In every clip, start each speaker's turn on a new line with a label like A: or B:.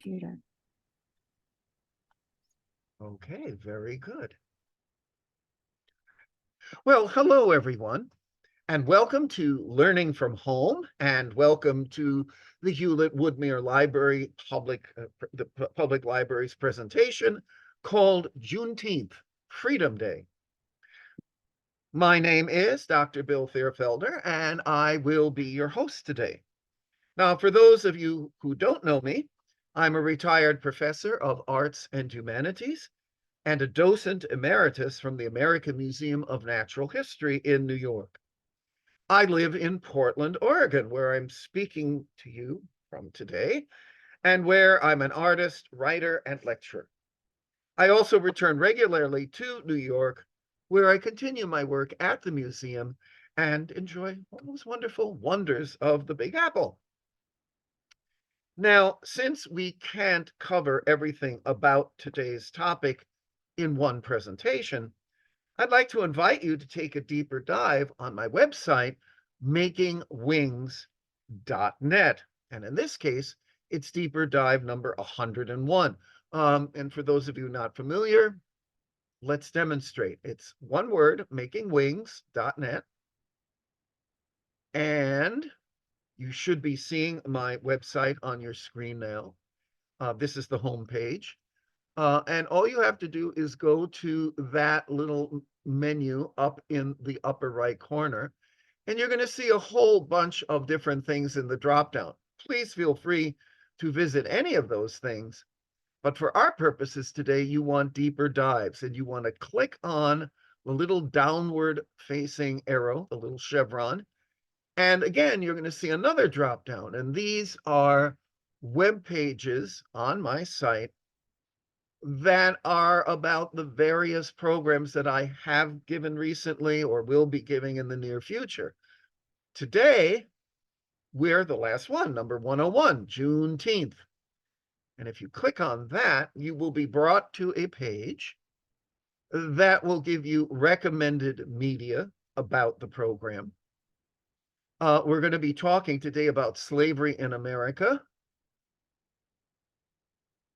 A: computer.
B: Okay, very good. Well, hello, everyone, and welcome to Learning from Home, and welcome to the Hewlett-Woodmere Library the Public Library's presentation called Juneteenth, Freedom Day. My name is Dr. Bill THIERFELDER, and I will be your host today. Now, for those of you who don't know me, I'm a retired professor of arts and humanities and a docent emeritus from the American Museum of Natural History in New York. I live in Portland, Oregon, where I'm speaking to you from today, and where I'm an artist, writer, and lecturer. I also return regularly to New York, where I continue my work at the museum and enjoy all those wonderful wonders of the Big Apple. Now, since we can't cover everything about today's topic in one presentation, I'd like to invite you to take a deeper dive on my website, makingwings.net. And in this case, it's deeper dive number 101. And for those of you not familiar, let's demonstrate. It's one word, makingwings.net. And you should be seeing my website on your screen now. This is the home page. And all you have to do is go to that little menu up in the upper right corner, and you're going to see a whole bunch of different things in the dropdown. Please feel free to visit any of those things. But for our purposes today, you want deeper dives, and you want to click on the little downward facing arrow, the little chevron. And again, you're going to see another dropdown, and these are web pages on my site that are about the various programs that I have given recently or will be giving in the near future. Today, we're the last one, number 101, Juneteenth. And if you click on that, you will be brought to a page that will give you recommended media about the program. We're going to be talking today about slavery in America.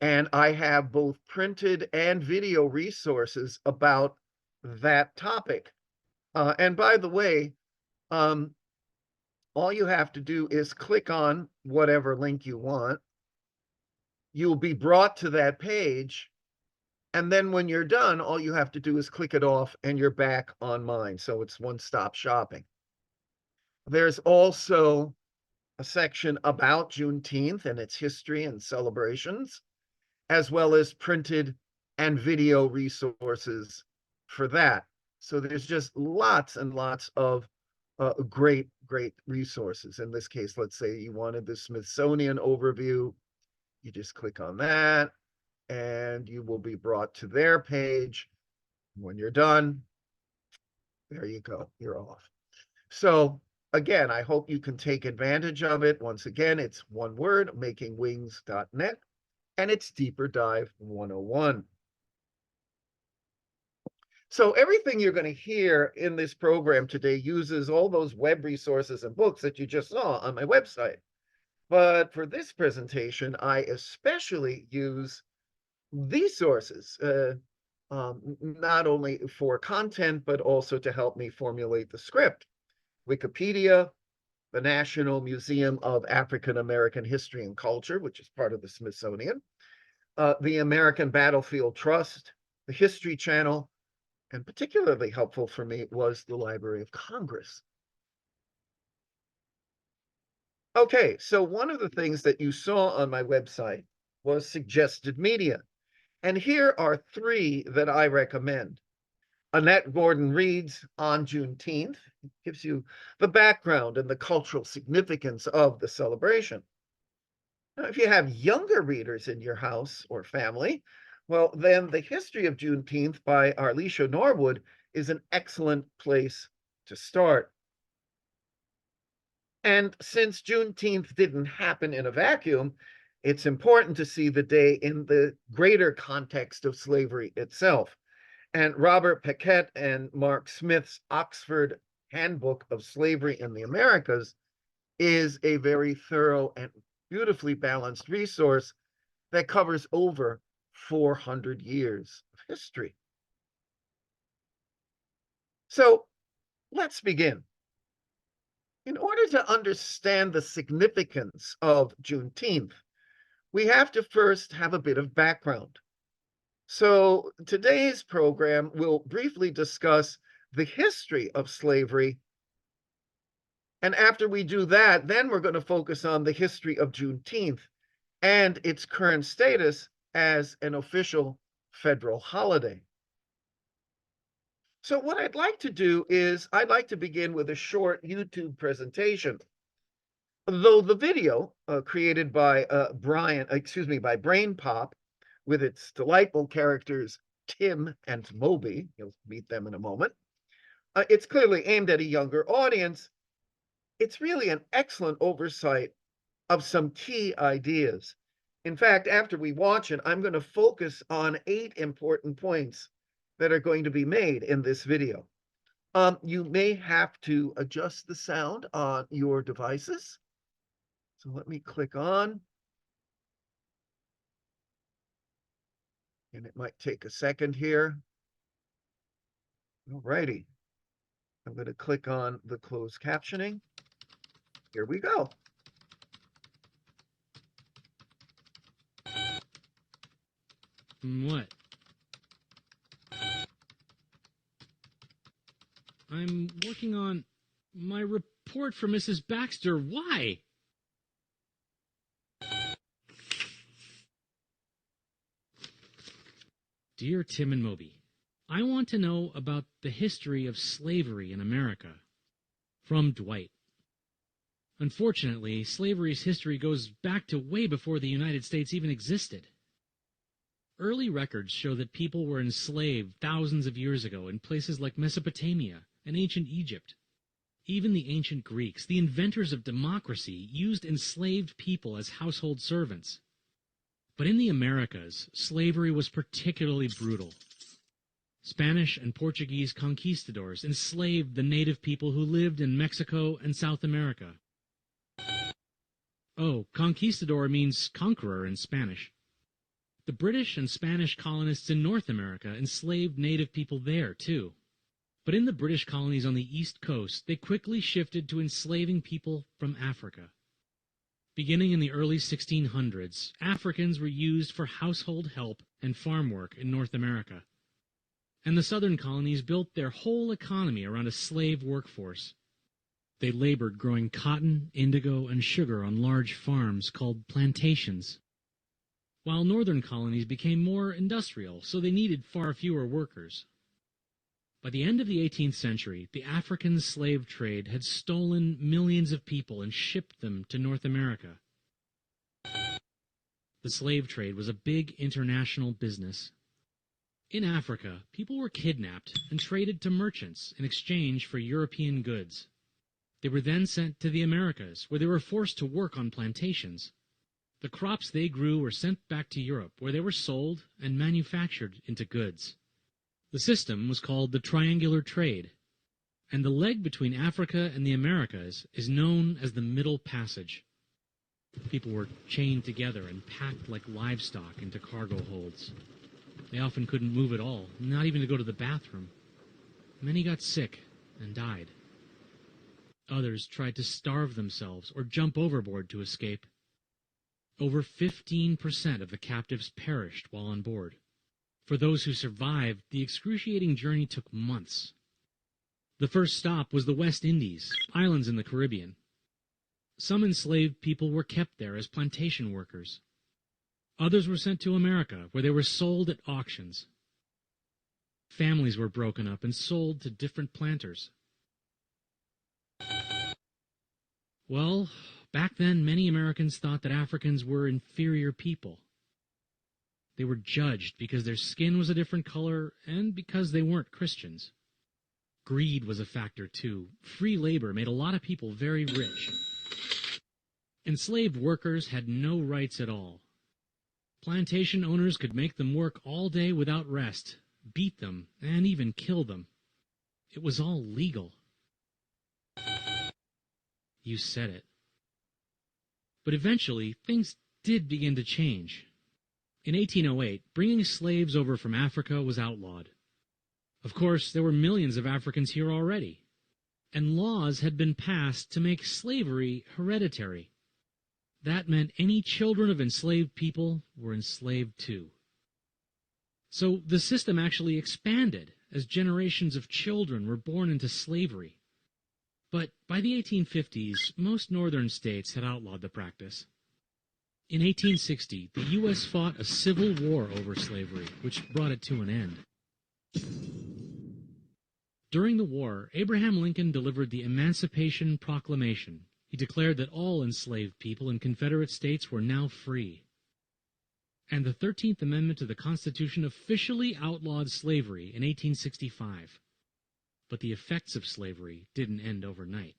B: And I have both printed and video resources about that topic. And by the way, all you have to do is click on whatever link you want. You'll be brought to that page. And then when you're done, all you have to do is click it off and you're back on mine. So it's one-stop shopping. There's also a section about Juneteenth and its history and celebrations, as well as printed and video resources for that. So there's just lots and lots of great resources. In this case, let's say you wanted the Smithsonian overview. You just click on that and you will be brought to their page. When you're done, there you go, you're off. So again, I hope you can take advantage of it. Once again, it's one word, makingwings.net. And it's Deeper Dive 101. So everything you're going to hear in this program today uses all those web resources and books that you just saw on my website. But for this presentation, I especially use these sources, not only for content, but also to help me formulate the script. Wikipedia, the National Museum of African American History and Culture, which is part of the Smithsonian, the American Battlefield Trust, the History Channel, and particularly helpful for me was the Library of Congress. Okay, so one of the things that you saw on my website was suggested media. And here are three that I recommend. Annette Gordon Reed's On Juneteenth. It gives you the background and the cultural significance of the celebration. Now, if you have younger readers in your house or family, well, then the History of Juneteenth by Arlisha Norwood is an excellent place to start. And since Juneteenth didn't happen in a vacuum, it's important to see the day in the greater context of slavery itself. And Robert Paquette and Mark Smith's Oxford Handbook of Slavery in the Americas is a very thorough and beautifully balanced resource that covers over 400 years of history. So let's begin. In order to understand the significance of Juneteenth, we have to first have a bit of background. So today's program will briefly discuss the history of slavery. And after we do that, then we're going to focus on the history of Juneteenth and its current status as an official federal holiday. So what I'd like to do is I'd like to begin with a short YouTube presentation. Though the video created by by Brain Pop, with its delightful characters Tim and Moby, you'll meet them in a moment, it's clearly aimed at a younger audience. It's really an excellent oversight of some key ideas. In fact, after we watch it, I'm going to focus on 8 important points that are going to be made in this video. You may have to adjust the sound on your devices. So let me click on, and it might take a second here. All righty. I'm going to click on the closed captioning. Here we go.
A: What? I'm working on my report for Mrs. Baxter. Why? Dear Tim and Moby, I want to know about the history of slavery in America. From Dwight. Unfortunately, slavery's history goes back to way before the United States even existed. Early records show that people were enslaved thousands of years ago in places like Mesopotamia and ancient Egypt. Even the ancient Greeks, the inventors of democracy, used enslaved people as household servants. But in the Americas, slavery was particularly brutal. Spanish and Portuguese conquistadors enslaved the native people who lived in Mexico and South America. Oh, conquistador means conqueror in Spanish. The British and Spanish colonists in North America enslaved native people there, too. But in the British colonies on the East Coast, they quickly shifted to enslaving people from Africa. Beginning in the early 1600s, Africans were used for household help and farm work in North America. And the southern colonies built their whole economy around a slave workforce. They labored growing cotton, indigo, and sugar on large farms called plantations. While northern colonies became more industrial, so they needed far fewer workers. By the end of the 18th century, the African slave trade had stolen millions of people and shipped them to North America. The slave trade was a big international business. In Africa, people were kidnapped and traded to merchants in exchange for European goods. They were then sent to the Americas, where they were forced to work on plantations. The crops they grew were sent back to Europe, where they were sold and manufactured into goods. The system was called the triangular trade, and the leg between Africa and the Americas is known as the Middle Passage. People were chained together and packed like livestock into cargo holds. They often couldn't move at all, not even to go to the bathroom. Many got sick and died. Others tried to starve themselves or jump overboard to escape. Over 15% of the captives perished while on board. For those who survived, the excruciating journey took months. The first stop was the West Indies, islands in the Caribbean. Some enslaved people were kept there as plantation workers. Others were sent to America, where they were sold at auctions. Families were broken up and sold to different planters. Well, back then many Americans thought that Africans were inferior people. They were judged because their skin was a different color and because they weren't Christians. Greed was a factor, too. Free labor made a lot of people very rich. Enslaved workers had no rights at all. Plantation owners could make them work all day without rest, beat them, and even kill them. It was all legal. You said it. But eventually, things did begin to change. In 1808, bringing slaves over from Africa was outlawed. Of course, there were millions of Africans here already, and laws had been passed to make slavery hereditary. That meant any children of enslaved people were enslaved too. So the system actually expanded as generations of children were born into slavery. But by the 1850s, most northern states had outlawed the practice. In 1860, the U.S. fought a civil war over slavery, which brought it to an end. During the war, Abraham Lincoln delivered the Emancipation Proclamation. He declared that all enslaved people in Confederate states were now free. And the 13th Amendment to the Constitution officially outlawed slavery in 1865. But the effects of slavery didn't end overnight.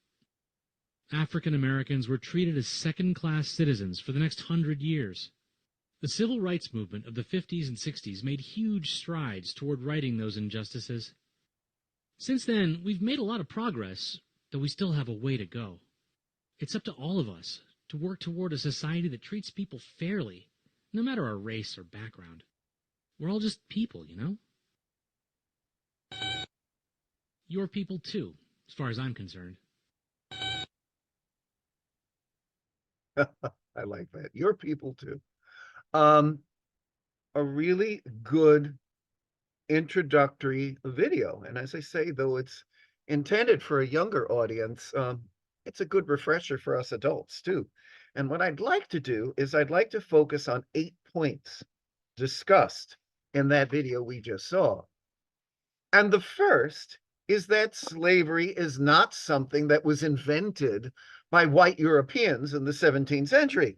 A: African Americans were treated as second-class citizens for the next 100 years. The civil rights movement of the 50s and 60s made huge strides toward righting those injustices. Since then, we've made a lot of progress, though we still have a way to go. It's up to all of us to work toward a society that treats people fairly, no matter our race or background. We're all just people, you know? You're people too, as far as I'm concerned.
B: I like that. Your people too. A really good introductory video. And as I say, though it's intended for a younger audience, it's a good refresher for us adults too. And what I'd like to do is I'd like to focus on 8 points discussed in that video we just saw. And the first is that slavery is not something that was invented by white Europeans in the 17th century.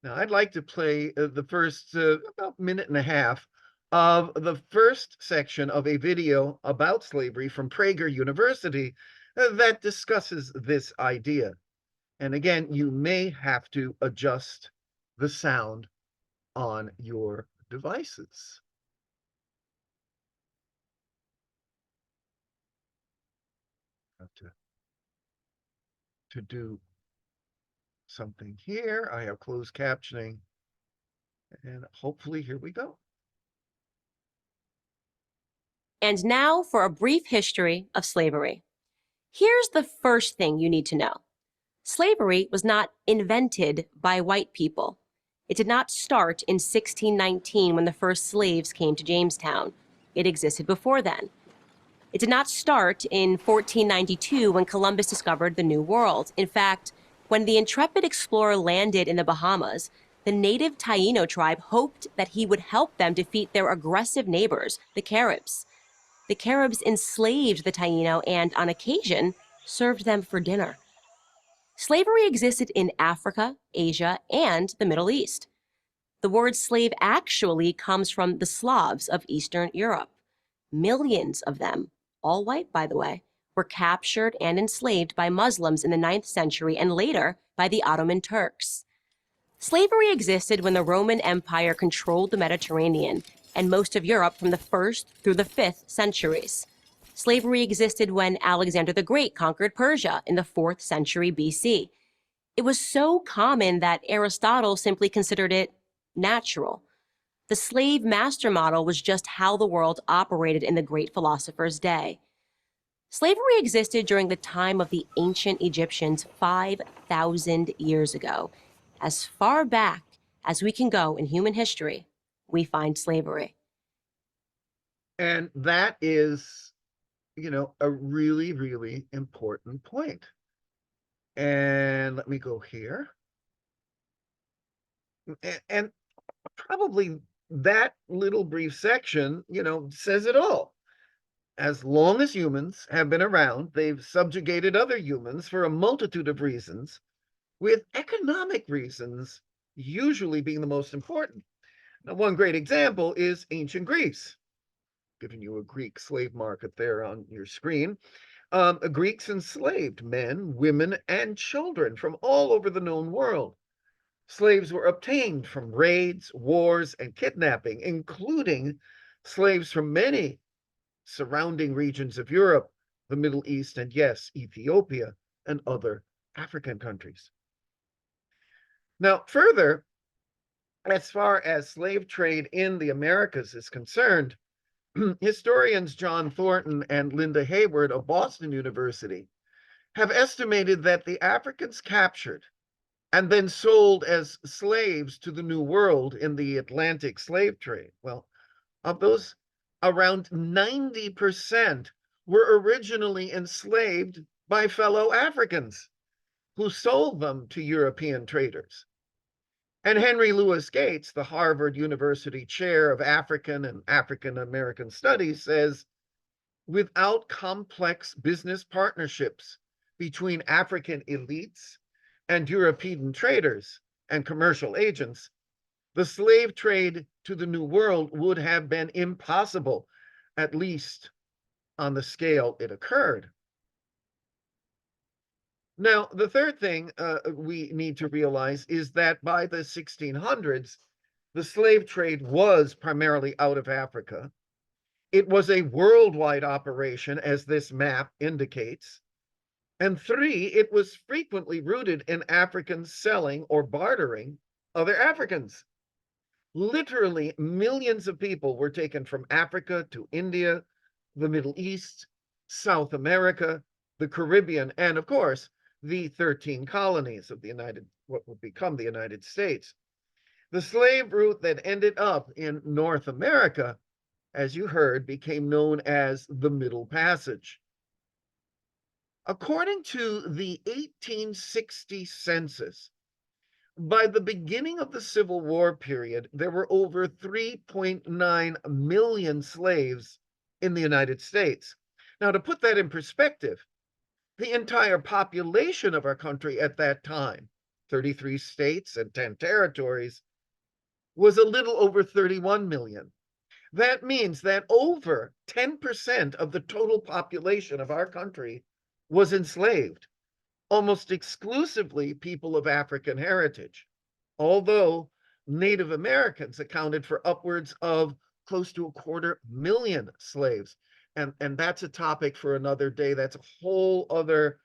B: Now, I'd like to play the first about minute and a half of the first section of a video about slavery from Prager University that discusses this idea. And again, you may have to adjust the sound on your devices. Have to do something here. I have closed captioning, and hopefully here we go.
C: And now for a brief history of slavery. Here's the first thing you need to know. Slavery was not invented by white people. It did not start in 1619 when the first slaves came to Jamestown. It existed before then. It did not start in 1492 when Columbus discovered the New World. In fact, when the intrepid explorer landed in the Bahamas, the native Taino tribe hoped that he would help them defeat their aggressive neighbors, the Caribs. The Caribs enslaved the Taino and, on occasion, served them for dinner. Slavery existed in Africa, Asia, and the Middle East. The word slave actually comes from the Slavs of Eastern Europe. Millions of them, all white by the way, were captured and enslaved by Muslims in the 9th century and later by the Ottoman Turks. Slavery existed when the Roman Empire controlled the Mediterranean and most of Europe from the 1st through the 5th centuries. Slavery existed when Alexander the Great conquered Persia in the 4th century BC. It was so common that Aristotle simply considered it natural. The slave master model was just how the world operated in the great philosopher's day. Slavery existed during the time of the ancient Egyptians 5,000 years ago. As far back as we can go in human history, we find slavery.
B: And that is, a really, really important point. And let me go here. And probably that little brief section, says it all. As long as humans have been around, they've subjugated other humans for a multitude of reasons, with economic reasons usually being the most important. Now, one great example is ancient Greece. Giving you a Greek slave market there on your screen. Greeks enslaved men, women, and children from all over the known world. Slaves were obtained from raids, wars, and kidnapping, including slaves from many surrounding regions of Europe, the Middle East, and yes, Ethiopia, and other African countries. Now, further, as far as slave trade in the Americas is concerned, historians John Thornton and Linda Hayward of Boston University have estimated that the Africans captured and then sold as slaves to the New World in the Atlantic slave trade, well, of those, around 90% were originally enslaved by fellow Africans who sold them to European traders. And Henry Louis Gates, the Harvard University chair of African and African American studies, says, without complex business partnerships between African elites and European traders and commercial agents, the slave trade to the New World would have been impossible, at least on the scale it occurred. Now, the third thing we need to realize is that by the 1600s, the slave trade was primarily out of Africa. It was a worldwide operation, as this map indicates. And three, it was frequently rooted in Africans selling or bartering other Africans. Literally, millions of people were taken from Africa to India, the Middle East, South America, the Caribbean, and of course, the 13 colonies of what would become the United States. The slave route that ended up in North America, as you heard, became known as the Middle Passage. According to the 1860 census, by the beginning of the Civil War period, there were over 3.9 million slaves in the United States. Now, to put that in perspective, the entire population of our country at that time, 33 states and 10 territories, was a little over 31 million. That means that over 10% of the total population of our country was enslaved, almost exclusively people of African heritage, although Native Americans accounted for upwards of close to 250,000 slaves. And that's a topic for another day. That's a whole other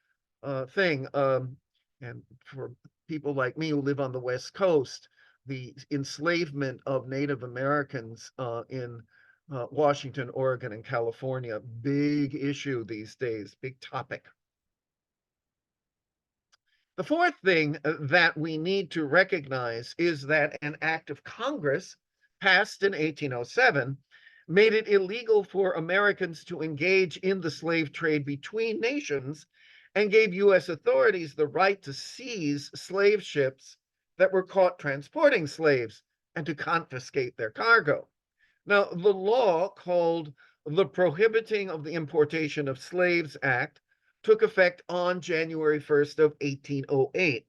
B: thing. And for people like me who live on the West Coast, the enslavement of Native Americans in Washington, Oregon, and California, big issue these days, big topic. The fourth thing that we need to recognize is that an act of Congress passed in 1807 made it illegal for Americans to engage in the slave trade between nations and gave U.S. authorities the right to seize slave ships that were caught transporting slaves and to confiscate their cargo. Now, the law called the Prohibiting of the Importation of Slaves Act took effect on January 1st of 1808.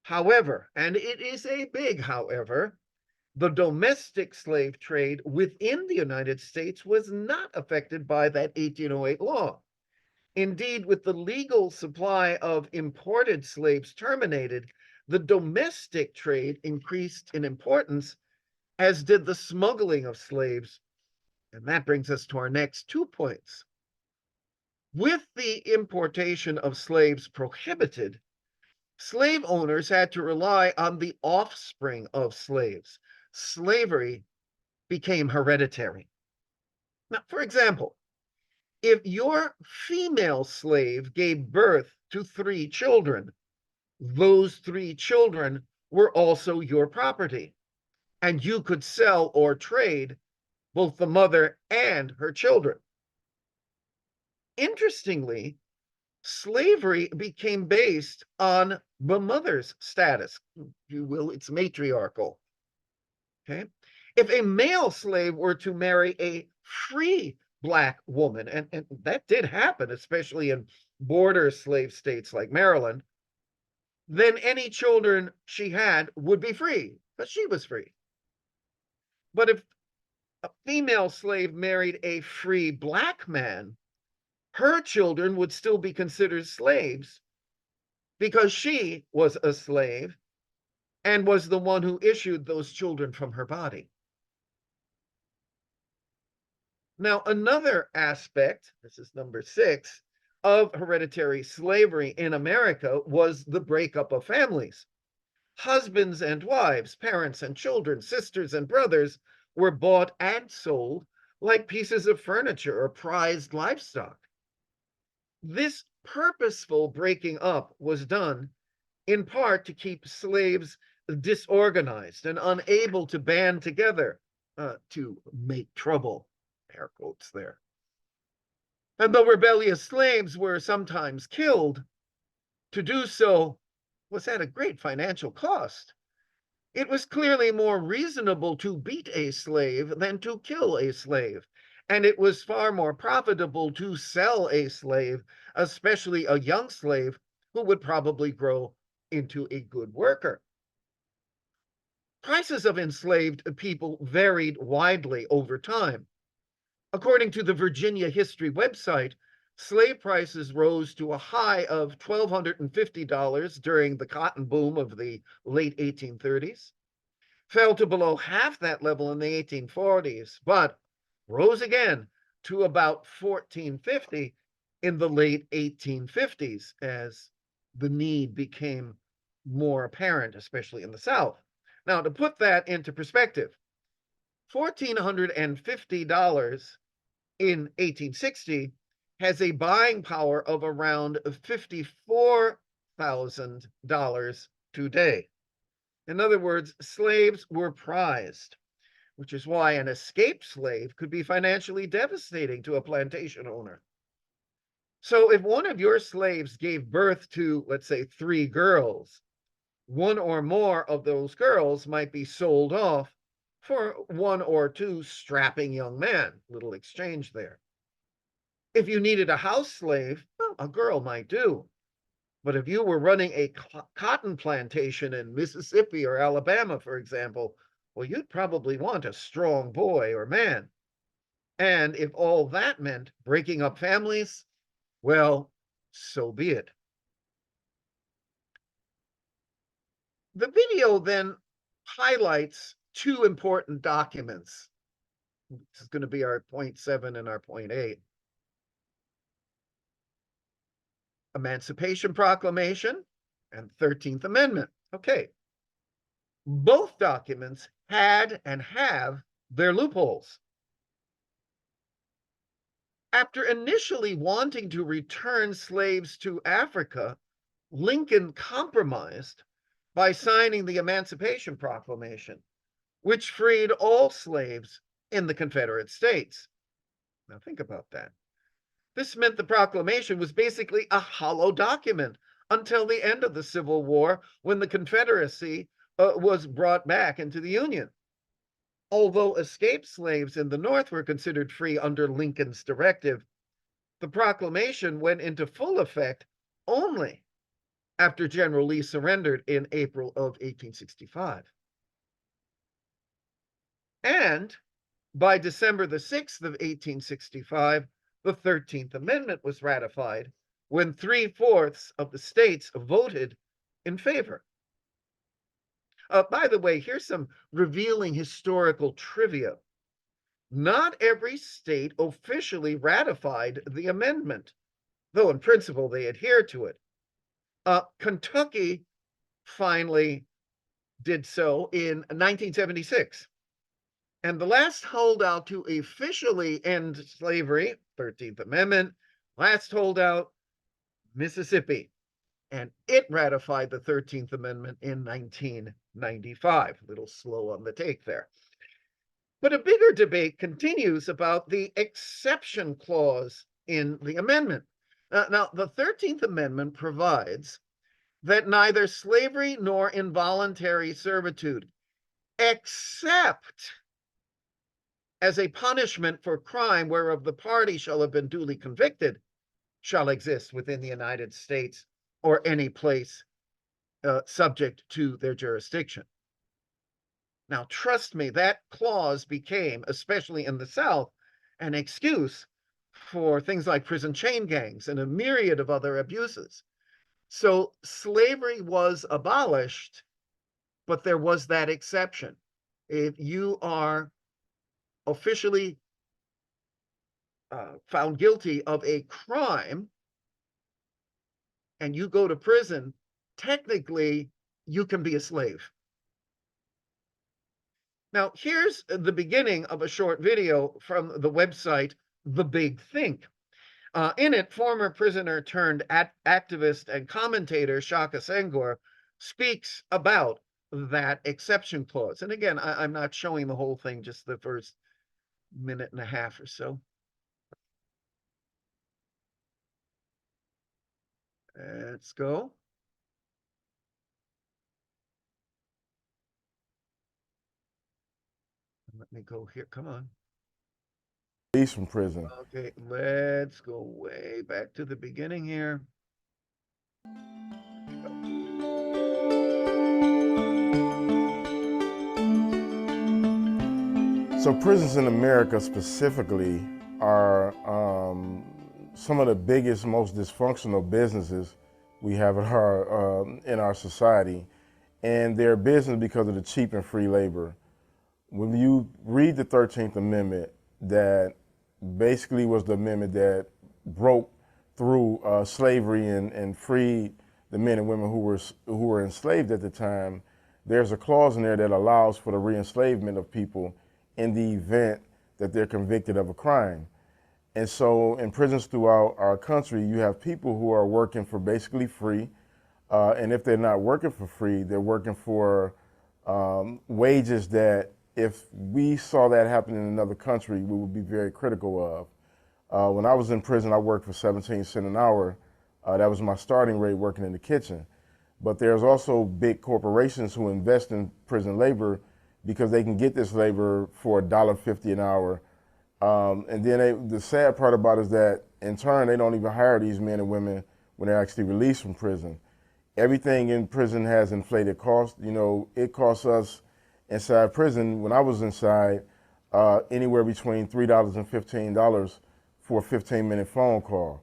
B: However, and it is a big however, the domestic slave trade within the United States was not affected by that 1808 law. Indeed, with the legal supply of imported slaves terminated, the domestic trade increased in importance, as did the smuggling of slaves. And that brings us to our next 2 points. With the importation of slaves prohibited, slave owners had to rely on the offspring of slaves. Slavery became hereditary. Now, for example, if your female slave gave birth to 3 children, those 3 children were also your property, and you could sell or trade both the mother and her children. Interestingly, slavery became based on the mother's status. If you will, it's matriarchal. Okay? If a male slave were to marry a free Black woman, and that did happen, especially in border slave states like Maryland, then any children she had would be free, because she was free. But if a female slave married a free Black man, her children would still be considered slaves because she was a slave and was the one who issued those children from her body. Now, another aspect, this is number 6, of hereditary slavery in America was the breakup of families. Husbands and wives, parents and children, sisters and brothers were bought and sold like pieces of furniture or prized livestock. This purposeful breaking up was done in part to keep slaves disorganized and unable to band together to make trouble, air quotes there. And though rebellious slaves were sometimes killed, to do so was at a great financial cost. It was clearly more reasonable to beat a slave than to kill a slave, and it was far more profitable to sell a slave, especially a young slave who would probably grow into a good worker. Prices of enslaved people varied widely over time. According to the Virginia History website, slave prices rose to a high of $1,250 during the cotton boom of the late 1830s, fell to below half that level in the 1840s, but rose again to about $1,450 in the late 1850s as the need became more apparent, especially in the South. Now, to put that into perspective, $1,450 in 1860 has a buying power of around $54,000 today. In other words, slaves were prized, which is why an escaped slave could be financially devastating to a plantation owner. So if one of your slaves gave birth to, let's say, 3 girls, one or more of those girls might be sold off for 1 or 2 strapping young men. Little exchange there. If you needed a house slave, well, a girl might do. But if you were running a cotton plantation in Mississippi or Alabama, for example, well, you'd probably want a strong boy or man. And if all that meant breaking up families, well, so be it. The video then highlights 2 important documents. This is going to be our point 7 and our point 8. Emancipation Proclamation and 13th Amendment. Okay. Both documents had and have their loopholes. After initially wanting to return slaves to Africa, Lincoln compromised by signing the Emancipation Proclamation, which freed all slaves in the Confederate States. Now think about that. This meant the proclamation was basically a hollow document until the end of the Civil War, when the Confederacy was brought back into the Union. Although escaped slaves in the North were considered free under Lincoln's directive, the proclamation went into full effect only after General Lee surrendered in April of 1865. And by December the 6th of 1865, the 13th Amendment was ratified when 3/4 of the states voted in favor. By the way, here's some revealing historical trivia. Not every state officially ratified the amendment, though in principle they adhere to it. Kentucky finally did so in 1976. And the last holdout to officially end slavery, 13th Amendment, last holdout, Mississippi. And it ratified the 13th Amendment in 1995. A little slow on the take there. But a bigger debate continues about the exception clause in the amendment. Now, the 13th Amendment provides that neither slavery nor involuntary servitude, except as a punishment for crime whereof the party shall have been duly convicted, shall exist within the United States or any place subject to their jurisdiction. Now, trust me, that clause became, especially in the South, an excuse for things like prison chain gangs and a myriad of other abuses. So slavery was abolished, but there was that exception. If you are officially found guilty of a crime and you go to prison, technically you can be a slave. Now, here's the beginning of a short video from the website The Big Think. In it, former prisoner turned activist and commentator Shaka Senghor speaks about that exception clause. And again, I'm not showing the whole thing, just the first minute and a half or so. Let's go. Let me go here. Come on.
D: Released from prison.
B: Okay, let's go way back to the beginning here.
D: So prisons in America specifically are some of the biggest, most dysfunctional businesses we have in our society. And they're business because of the cheap and free labor. When you read the 13th Amendment, that basically was the amendment that broke through slavery and freed the men and women who were enslaved at the time, there's a clause in there that allows for the re-enslavement of people in the event that they're convicted of a crime. And so in prisons throughout our country, you have people who are working for basically free. And if they're not working for free, they're working for wages that if we saw that happen in another country, we would be very critical of. When I was in prison, I worked for 17 cents an hour. That was my starting rate working in the kitchen. But there's also big corporations who invest in prison labor because they can get this labor for $1.50 an hour. And then the sad part about it is that in turn, they don't even hire these men and women when they're actually released from prison. Everything in prison has inflated cost. You know, it costs us inside prison, when I was inside, anywhere between $3 and $15 for a 15-minute phone call.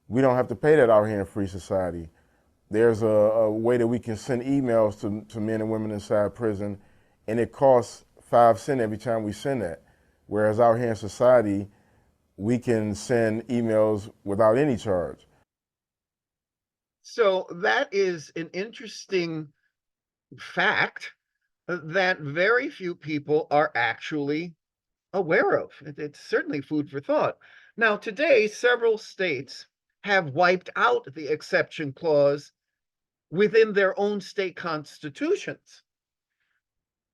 D: We don't have to pay that out here in free society. There's a way that we can send emails to men and women inside prison, and it costs 5 cents every time we send that. Whereas out here in society, we can send emails without any charge.
B: So that is an interesting fact that very few people are actually aware of. It's certainly food for thought. Now, today, several states have wiped out the exception clause within their own state constitutions.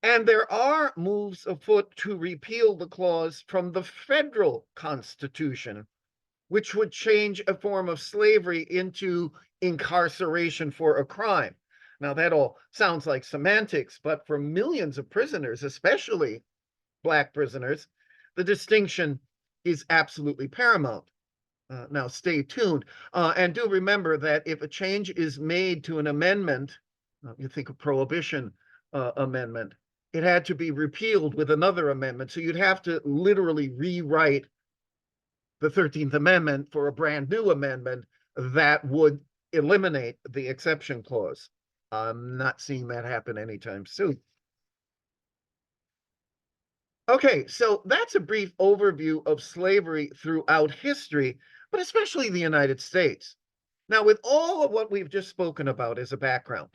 B: And there are moves afoot to repeal the clause from the federal constitution, which would change a form of slavery into incarceration for a crime. Now, that all sounds like semantics, but for millions of prisoners, especially Black prisoners, the distinction is absolutely paramount. Now, stay tuned. And do remember that if a change is made to an amendment, you think of Prohibition Amendment, it had to be repealed with another amendment. So you'd have to literally rewrite the 13th Amendment for a brand new amendment that would eliminate the exception clause. I'm not seeing that happen anytime soon. Okay, so that's a brief overview of slavery throughout history, but especially the United States. Now, with all of what we've just spoken about as a background,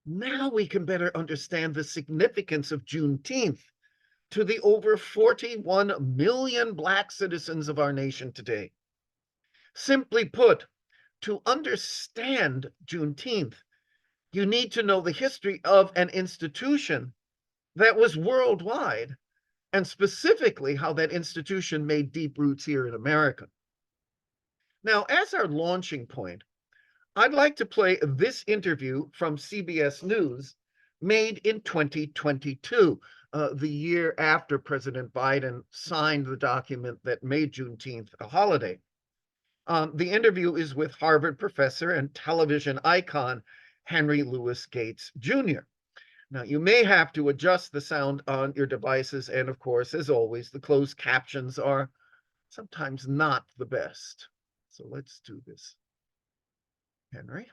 B: now we can better understand the significance of Juneteenth to the over 41 million Black citizens of our nation today. Simply put, to understand Juneteenth, you need to know the history of an institution that was worldwide, and specifically how that institution made deep roots here in America. Now, as our launching point, I'd like to play this interview from CBS News made in 2022, the year after President Biden signed the document that made Juneteenth a holiday. The interview is with Harvard professor and television icon Henry Louis Gates Jr. Now, you may have to adjust the sound on your devices, and of course, as always, the closed captions are sometimes not the best. So let's do this. Henry.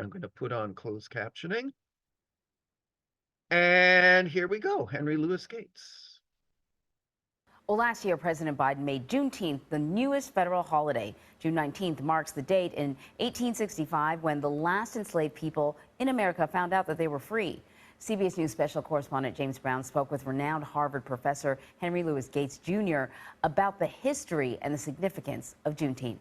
B: I'm going to put on closed captioning. And here we go, Henry Louis Gates.
E: Well, last year, President Biden made Juneteenth the newest federal holiday. June 19th marks the date in 1865 when the last enslaved people in America found out that they were free. CBS News special correspondent James Brown spoke with renowned Harvard professor Henry Louis Gates Jr. about the history and the significance of Juneteenth.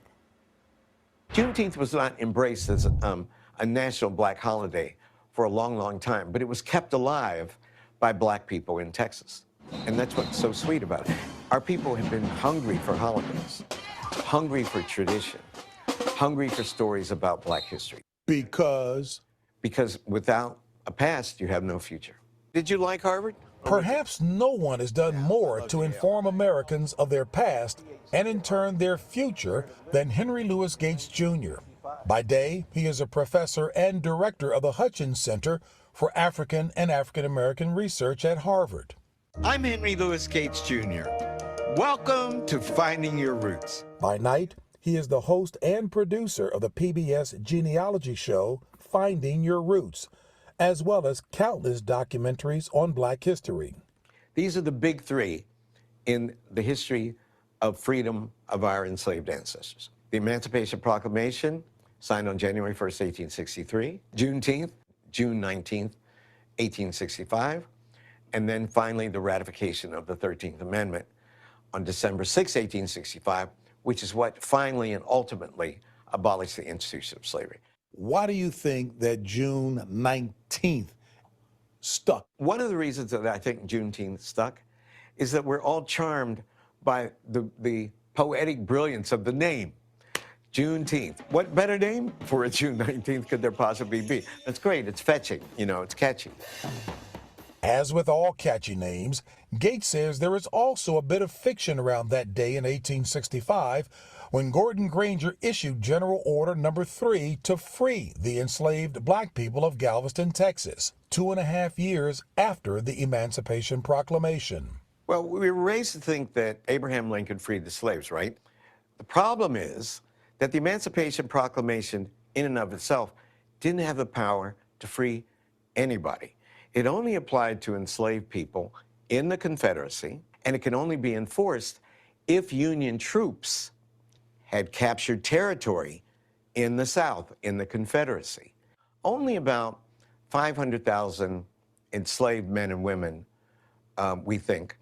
F: Juneteenth was not embraced as a national black holiday for a long, long time, but it was kept alive by black people in Texas. And that's what's so sweet about it. Our people have been hungry for holidays, hungry for tradition, hungry for stories about black history.
G: Because
F: without a past, you have no future. Did you like Harvard?
G: perhaps no one has done more to inform Americans of their past and in turn their future than Henry Louis Gates Jr. By day, he is a professor and director of the Hutchins Center for African and African American Research at Harvard.
H: I'm Henry Louis Gates Jr. Welcome to Finding Your Roots.
G: By night, he is the host and producer of the PBS genealogy show, Finding Your Roots, as well as countless documentaries on Black history.
F: These are the big three in the history of freedom of our enslaved ancestors. The Emancipation Proclamation, signed on January 1st, 1863, Juneteenth, June 19th, 1865, and then finally the ratification of the 13th Amendment on December 6, 1865, which is what finally and ultimately abolished the institution of slavery.
G: Why do you think that June 19th stuck?
F: One of the reasons that I think Juneteenth stuck is that we're all charmed by the poetic brilliance of the name, Juneteenth. What better name for a June 19th could there possibly be? That's great, it's fetching, you know, it's catchy.
G: As with all catchy names, Gates says there is also a bit of fiction around that day in 1865 when Gordon Granger issued General Order No. 3 to free the enslaved black people of Galveston, Texas, 2.5 years after the Emancipation Proclamation.
F: Well, we were raised to think that Abraham Lincoln freed the slaves, right? The problem is that the Emancipation Proclamation in and of itself didn't have the power to free anybody. It only applied to enslaved people in the Confederacy, and it can only be enforced if Union troops had captured territory in the South, in the Confederacy. Only about 500,000 enslaved men and women, we think,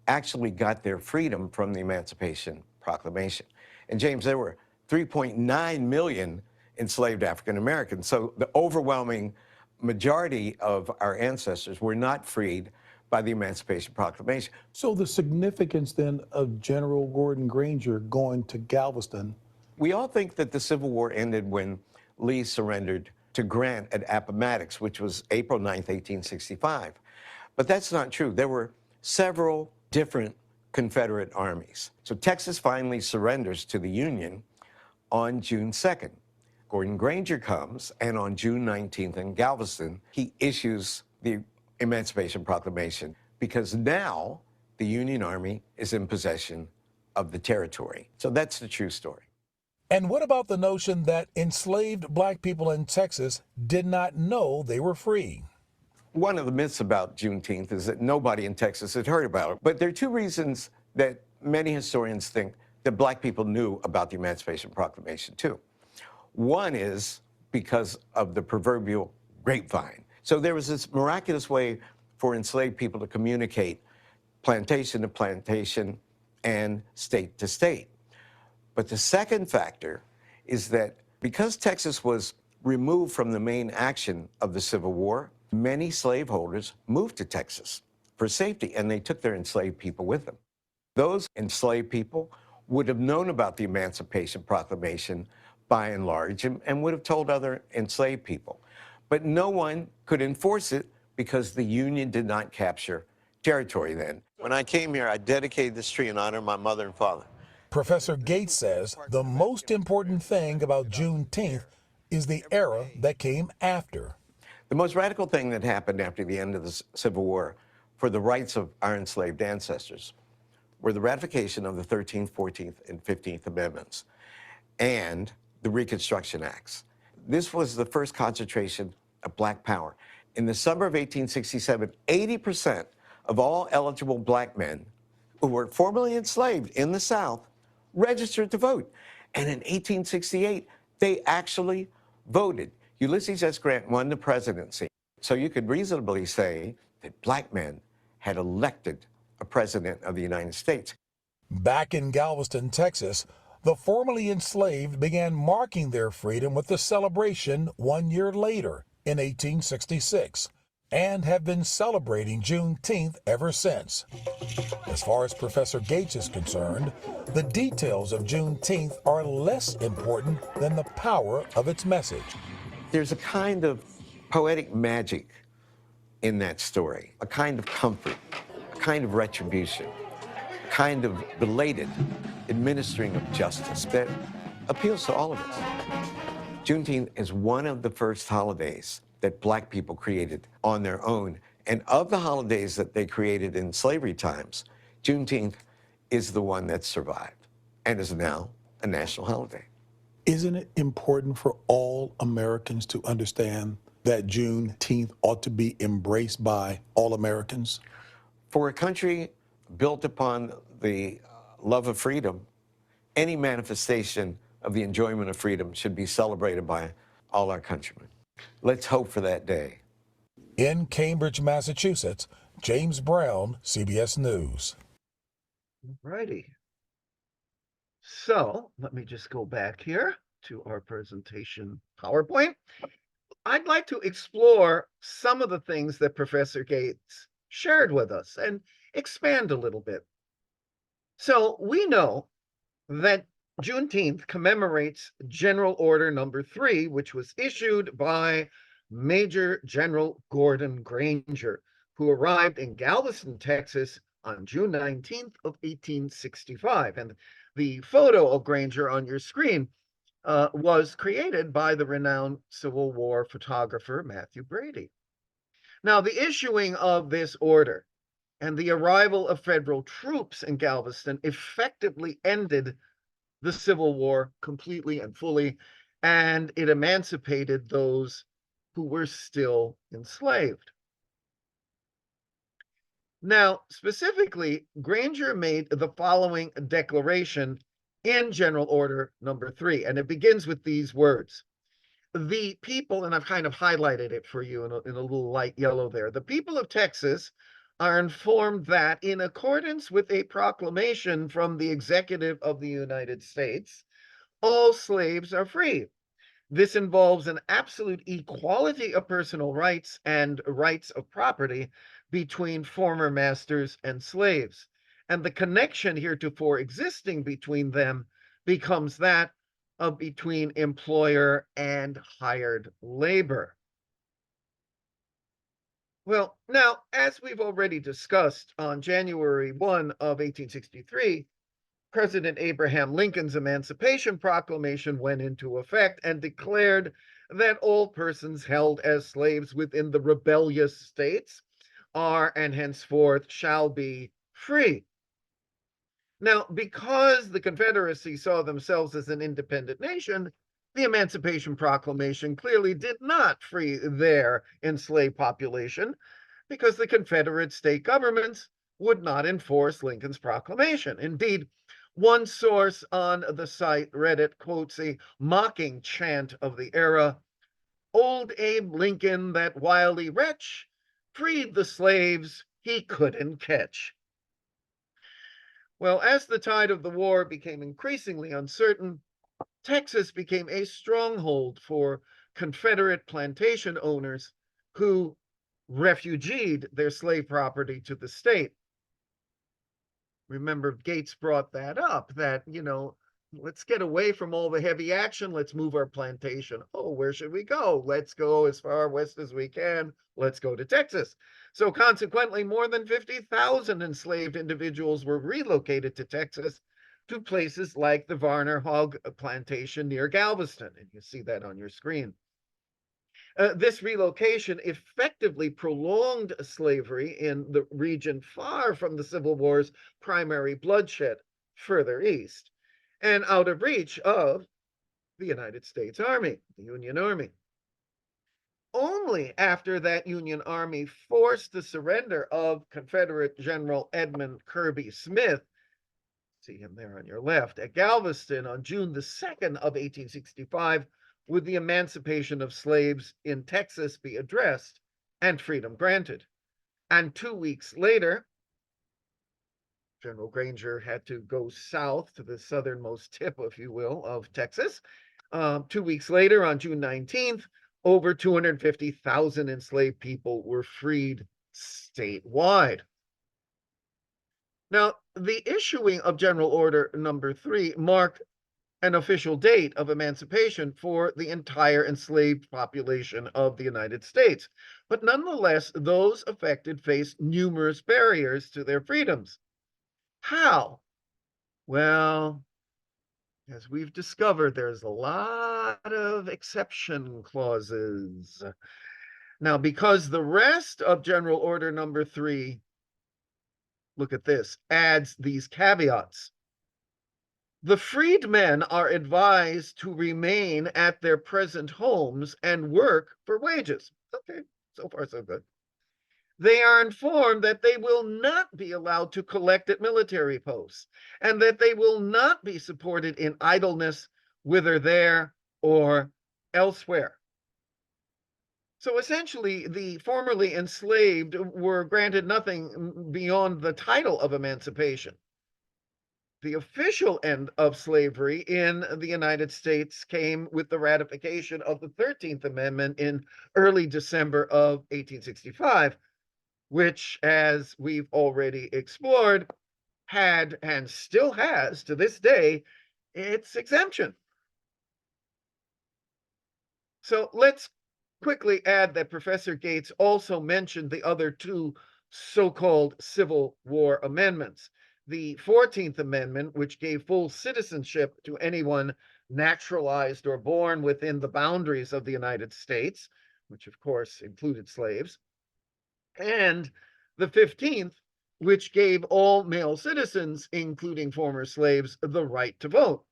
F: actually got their freedom from the Emancipation Proclamation. And James, there were 3.9 million enslaved African Americans, so the overwhelming majority of our ancestors were not freed by the Emancipation Proclamation.
G: So the significance then of General Gordon Granger going to Galveston?
F: We all think that the Civil War ended when Lee surrendered to Grant at Appomattox, which was April 9th, 1865. But that's not true. There were several different Confederate armies. So Texas finally surrenders to the Union on June 2nd. Gordon Granger comes, and on June 19th in Galveston, he issues the Emancipation Proclamation because now the Union Army is in possession of the territory. So that's the true story.
G: And what about the notion that enslaved black people in Texas did not know they were free?
F: One of the myths about Juneteenth is that nobody in Texas had heard about it. But there are two reasons that many historians think that black people knew about the Emancipation Proclamation too. One is because of the proverbial grapevine. So there was this miraculous way for enslaved people to communicate plantation to plantation and state to state. But the second factor is that because Texas was removed from the main action of the Civil War, many slaveholders moved to Texas for safety, and they took their enslaved people with them. Those enslaved people would have known about the Emancipation Proclamation by and large, and would have told other enslaved people. But no one could enforce it because the Union did not capture territory then. When I came here, I dedicated this tree in honor of my mother and father.
G: Professor Gates says the most important thing about Juneteenth is the era that came after.
F: The most radical thing that happened after the end of the Civil War for the rights of our enslaved ancestors were the ratification of the 13th, 14th, and 15th Amendments and the Reconstruction Acts. This was the first concentration of black power. In the summer of 1867, 80% of all eligible black men who were formerly enslaved in the South registered to vote. And in 1868, they actually voted. Ulysses S. Grant won the presidency. So you could reasonably say that black men had elected a president of the United States.
G: Back in Galveston, Texas, the formerly enslaved began marking their freedom with the celebration 1 year later in 1866 and have been celebrating Juneteenth ever since. As far as Professor Gates is concerned, the details of Juneteenth are less important than the power of its message.
F: There's a kind of poetic magic in that story, a kind of comfort, a kind of retribution, a kind of belated administering of justice that appeals to all of us. Juneteenth is one of the first holidays that black people created on their own. And of the holidays that they created in slavery times, Juneteenth is the one that survived and is now a national holiday.
G: Isn't it important for all Americans to understand that Juneteenth ought to be embraced by all Americans?
F: For a country built upon the love of freedom, any manifestation of the enjoyment of freedom should be celebrated by all our countrymen. Let's hope for that day.
G: In Cambridge, Massachusetts, James Brown, CBS News.
B: Righty. So let me just go back here to our presentation PowerPoint. I'd like to explore some of the things that Professor Gates shared with us and expand a little bit. So we know that Juneteenth commemorates General Order Number 3, which was issued by Major General Gordon Granger, who arrived in Galveston, Texas on June 19th of 1865. And the photo of Granger on your screen was created by the renowned Civil War photographer Matthew Brady. Now, the issuing of this order and the arrival of federal troops in Galveston effectively ended the Civil War completely and fully, and it emancipated those who were still enslaved. Now, specifically, Granger made the following declaration in General Order Number 3, and it begins with these words. The people, and I've kind of highlighted it for you in a little light yellow there, the people of Texas are informed that in accordance with a proclamation from the executive of the United States, all slaves are free. This involves an absolute equality of personal rights and rights of property between former masters and slaves. And the connection heretofore existing between them becomes that of between employer and hired labor. Well, now, as we've already discussed, on January 1 of 1863, President Abraham Lincoln's Emancipation Proclamation went into effect and declared that all persons held as slaves within the rebellious states are and henceforth shall be free. Now, because the Confederacy saw themselves as an independent nation, the Emancipation Proclamation clearly did not free their enslaved population because the Confederate state governments would not enforce Lincoln's proclamation. Indeed, one source on the site Reddit quotes a mocking chant of the era, "Old Abe Lincoln, that wily wretch, freed the slaves he couldn't catch." Well, as the tide of the war became increasingly uncertain, Texas became a stronghold for Confederate plantation owners who refugeed their slave property to the state. Remember, Gates brought that up, that, let's get away from all the heavy action. Let's move our plantation. Oh, where should we go? Let's go as far west as we can. Let's go to Texas. So consequently, more than 50,000 enslaved individuals were relocated to Texas, to places like the Varner Hog Plantation near Galveston. And you see that on your screen. This relocation effectively prolonged slavery in the region far from the Civil War's primary bloodshed, further east, and out of reach of the United States Army, the Union Army. only after that Union Army forced the surrender of Confederate General Edmund Kirby Smith, see him there on your left, at Galveston on June the 2nd of 1865, would the emancipation of slaves in Texas be addressed and freedom granted. And 2 weeks later, General Granger had to go south to the southernmost tip, if you will, of Texas. 2 weeks later, on June 19th, over 250,000 enslaved people were freed statewide. Now, the issuing of General Order Number 3 marked an official date of emancipation for the entire enslaved population of the United States. But nonetheless, those affected faced numerous barriers to their freedoms. How? Well, as we've discovered, there's a lot of exception clauses. Now, because the rest of General Order Number 3, look at this, adds these caveats. The freedmen are advised to remain at their present homes and work for wages. Okay, so far so good. They are informed that they will not be allowed to collect at military posts and that they will not be supported in idleness, whether there or elsewhere. So essentially, the formerly enslaved were granted nothing beyond the title of emancipation. The official end of slavery in the United States came with the ratification of the 13th Amendment in early December of 1865, which, as we've already explored, had and still has to this day its exemption. So let's quickly add that Professor Gates also mentioned the other two so-called Civil War amendments. The 14th Amendment, which gave full citizenship to anyone naturalized or born within the boundaries of the United States, which of course included slaves, and the 15th, which gave all male citizens, including former slaves, the right to vote.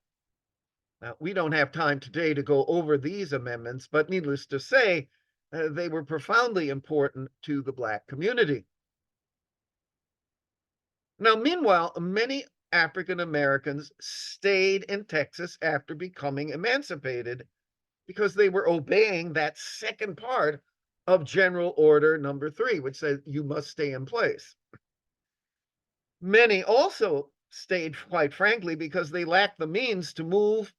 B: Now, we don't have time today to go over these amendments, but needless to say, they were profoundly important to the Black community. Now, meanwhile, many African Americans stayed in Texas after becoming emancipated because they were obeying that second part of General Order Number 3, which says you must stay in place. Many also stayed, quite frankly, because they lacked the means to move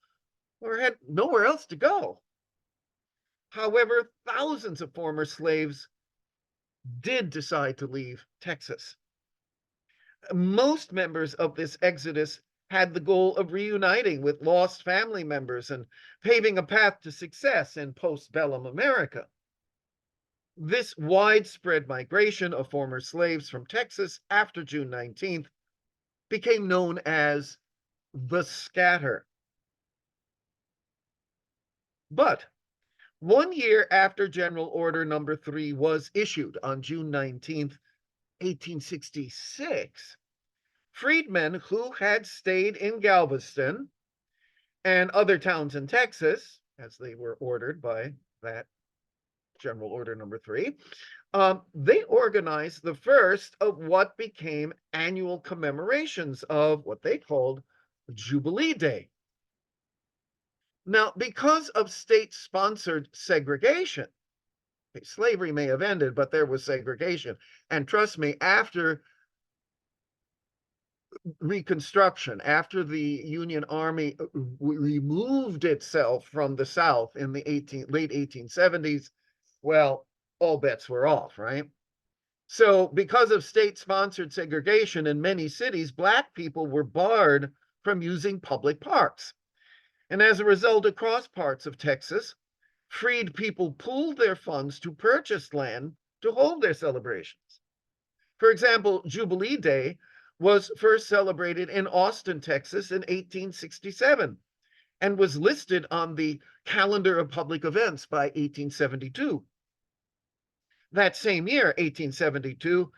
B: or had nowhere else to go. However, thousands of former slaves did decide to leave Texas. Most members of this exodus had the goal of reuniting with lost family members and paving a path to success in postbellum America. This widespread migration of former slaves from Texas after June 19th became known as the scatter. But 1 year after General Order Number 3 was issued on June 19th, 1866, freedmen who had stayed in Galveston and other towns in Texas, as they were ordered by that General Order Number 3, they organized the first of what became annual commemorations of what they called Jubilee Day. Now, because of state-sponsored segregation, slavery may have ended, but there was segregation. And trust me, after Reconstruction, after the Union Army removed itself from the South in the late 1870s, well, all bets were off, right? So because of state-sponsored segregation in many cities, Black people were barred from using public parks. And as a result, across parts of Texas, freed people pooled their funds to purchase land to hold their celebrations. For example, Jubilee Day was first celebrated in Austin, Texas in 1867 and was listed on the calendar of public events by 1872. That same year, 1872,